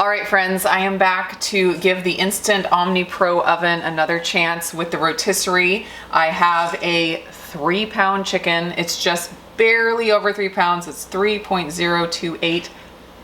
All right, friends, I am back to give the Instant Omni Pro oven another chance with the rotisserie. I have a 3-pound chicken. It's just barely over 3 pounds. It's 3.028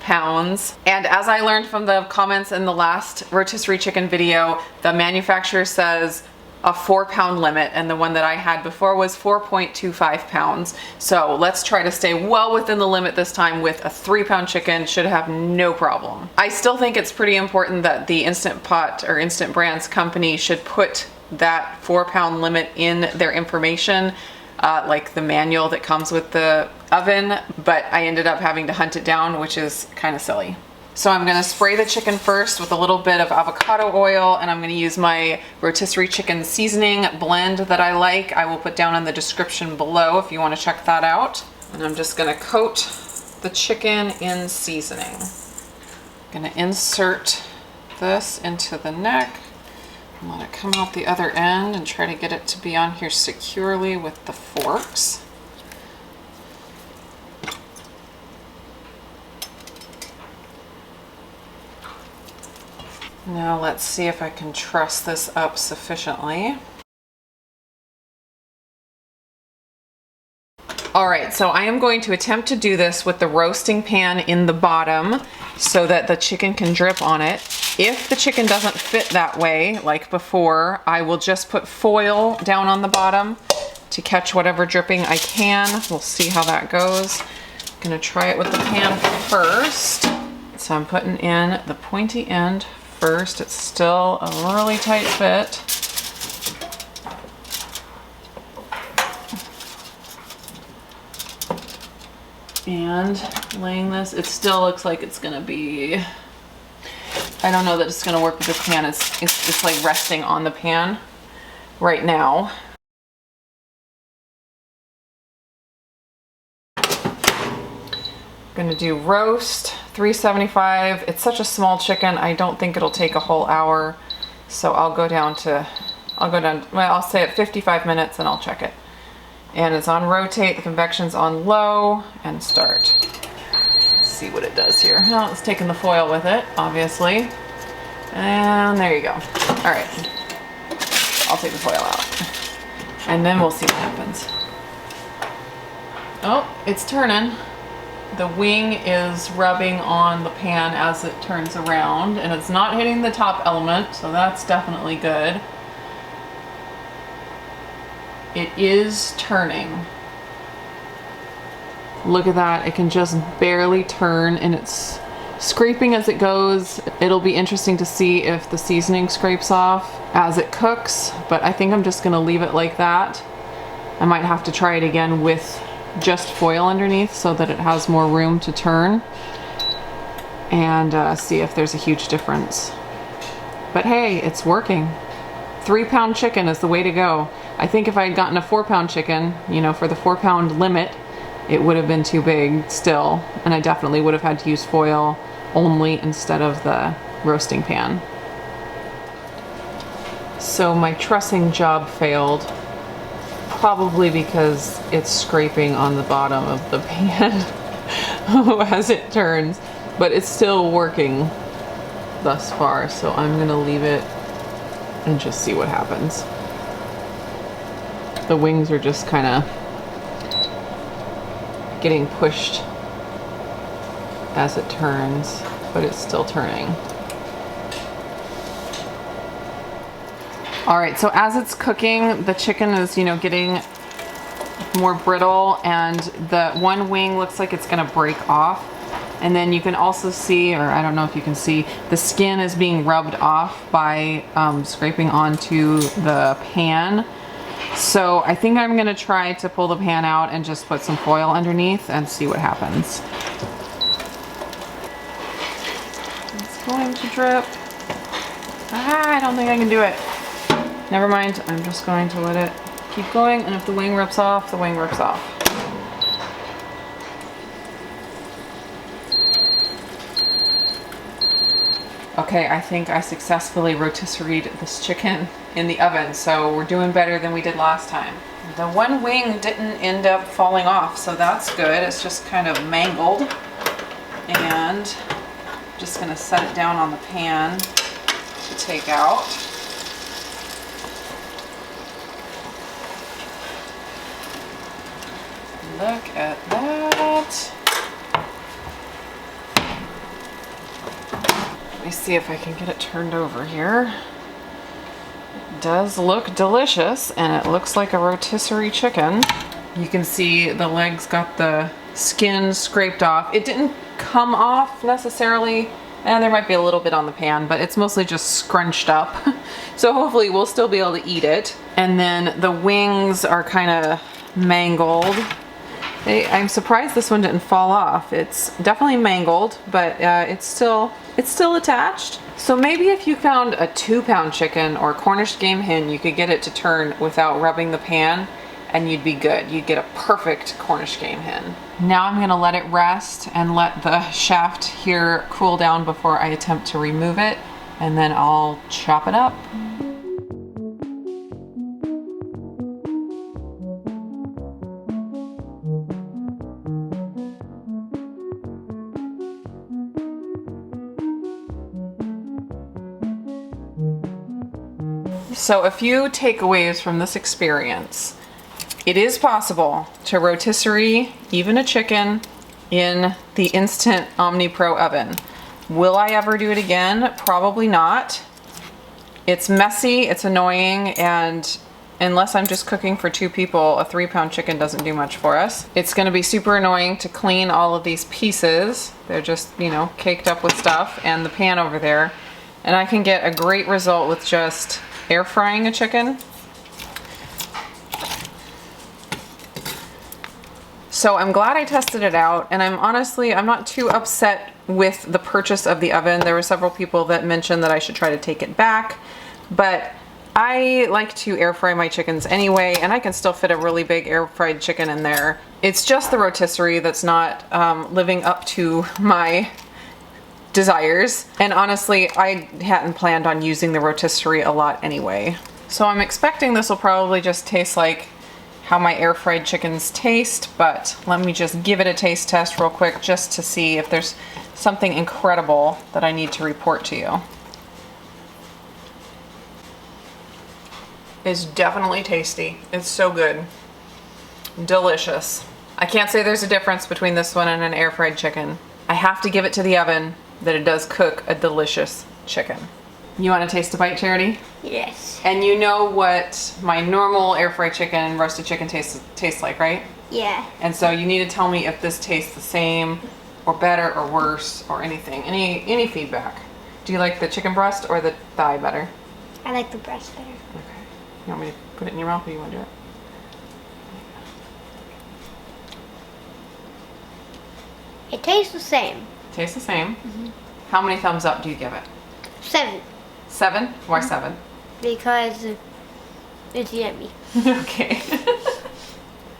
pounds. And as I learned from the comments in the last rotisserie chicken video, the manufacturer says a 4-pound limit, and the one that I had before was 4.25 pounds. So let's try to stay well within the limit this time with a 3-pound chicken. Should have no problem. I still think it's pretty important that the Instant Pot or Instant Brands company should put that 4-pound limit in their information, like the manual that comes with the oven, but I ended up having to hunt it down, which is kind of silly. So I'm gonna spray the chicken first with a little bit of avocado oil, and I'm gonna use my rotisserie chicken seasoning blend that I like. I will put down in the description below if you wanna check that out. And I'm just gonna coat the chicken in seasoning. I'm gonna insert this into the neck and let it come out the other end and try to get it to be on here securely with the forks. Now let's see if I can truss this up sufficiently. All right, so I am going to attempt to do this with the roasting pan in the bottom so that the chicken can drip on it. If the chicken doesn't fit that way, like before, I will just put foil down on the bottom to catch whatever dripping I can. We'll see how that goes. I'm gonna try it with the pan first. So I'm putting in the pointy end first. It's still a really tight fit. And laying this, it still looks like it's gonna be, I don't know that it's gonna work with the pan. It's like resting on the pan right now. Gonna do roast 375. It's such a small chicken, I don't think it'll take a whole hour, so I'll go down, well, I'll say at 55 minutes and I'll check it. And it's on rotate, the convection's on low, and start. Let's see what it does here. Well, it's taking the foil with it, obviously. And there you go. All right, I'll take the foil out. And then we'll see what happens. Oh, it's turning. The wing is rubbing on the pan as it turns around, and it's not hitting the top element, so that's definitely good. It is turning. Look at that, it can just barely turn, and it's scraping as it goes. It'll be interesting to see if the seasoning scrapes off as it cooks, but I think I'm just gonna leave it like that. I might have to try it again with just foil underneath so that it has more room to turn, and see if there's a huge difference. But hey, it's working. 3-pound chicken is the way to go. I think if I had gotten a 4-pound chicken, you know, for the 4-pound limit, it would have been too big still, and I definitely would have had to use foil only instead of the roasting pan. So my trussing job failed, probably because it's scraping on the bottom of the pan as it turns, but it's still working thus far, so I'm gonna leave it and just see what happens. The wings are just kind of getting pushed as it turns, but it's still turning. All right, so as it's cooking, the chicken is, you know, getting more brittle, and the one wing looks like it's gonna break off. And then you can also see, or I don't know if you can see, the skin is being rubbed off by scraping onto the pan. So I think I'm gonna try to pull the pan out and just put some foil underneath and see what happens. It's going to drip. I don't think I can do it. Never mind, I'm just going to let it keep going, and if the wing rips off, the wing rips off. Okay, I think I successfully rotisseried this chicken in the oven, so we're doing better than we did last time. The one wing didn't end up falling off, so that's good. It's just kind of mangled. And Just gonna set it down on the pan to take out. Look at that. Let me see if I can get it turned over here. It does look delicious, and it looks like a rotisserie chicken. You can see the legs got the skin scraped off. It didn't come off necessarily, and there might be a little bit on the pan, but it's mostly just scrunched up. So hopefully we'll still be able to eat it. And then the wings are kind of mangled. I'm surprised this one didn't fall off. It's definitely mangled, but it's still attached. So maybe if you found a 2-pound chicken or Cornish game hen, you could get it to turn without rubbing the pan, and you'd be good. You'd get a perfect Cornish game hen. Now I'm gonna let it rest and let the shaft here cool down before I attempt to remove it, and then I'll chop it up. So a few takeaways from this experience. It is possible to rotisserie even a chicken in the instant OmniPro oven. Will I ever do it again? Probably not. It's messy, it's annoying, and unless I'm just cooking for 2 people, a 3-pound chicken doesn't do much for us. It's gonna be super annoying to clean all of these pieces. They're just, you know, caked up with stuff, and the pan over there. And I can get a great result with just air frying a chicken. So I'm glad I tested it out, and I'm not too upset with the purchase of the oven. There were several people that mentioned that I should try to take it back, but I like to air fry my chickens anyway, and I can still fit a really big air fried chicken in there. It's just the rotisserie that's not living up to my desires, and honestly I hadn't planned on using the rotisserie a lot anyway. So I'm expecting this will probably just taste like how my air fried chickens taste, but let me just give it a taste test real quick just to see if there's something incredible that I need to report to you. It's definitely tasty. It's so good. Delicious. I can't say there's a difference between this one and an air fried chicken. I have to give it to the oven that it does cook a delicious chicken. You want to taste a bite, Charity? Yes. And you know what my normal air fried chicken, roasted chicken tastes like, right? Yeah. And so you need to tell me if this tastes the same or better or worse or anything. Any feedback. Do you like the chicken breast or the thigh better? I like the breast better. Okay. You want me to put it in your mouth or you want to do it? It tastes the same. Tastes the same. How many thumbs up do you give it? 7. 7? Why 7? Because it's yummy. Okay.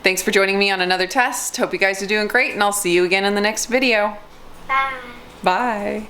Thanks for joining me on another test. Hope you guys are doing great, and I'll see you again in the next video. Bye. Bye.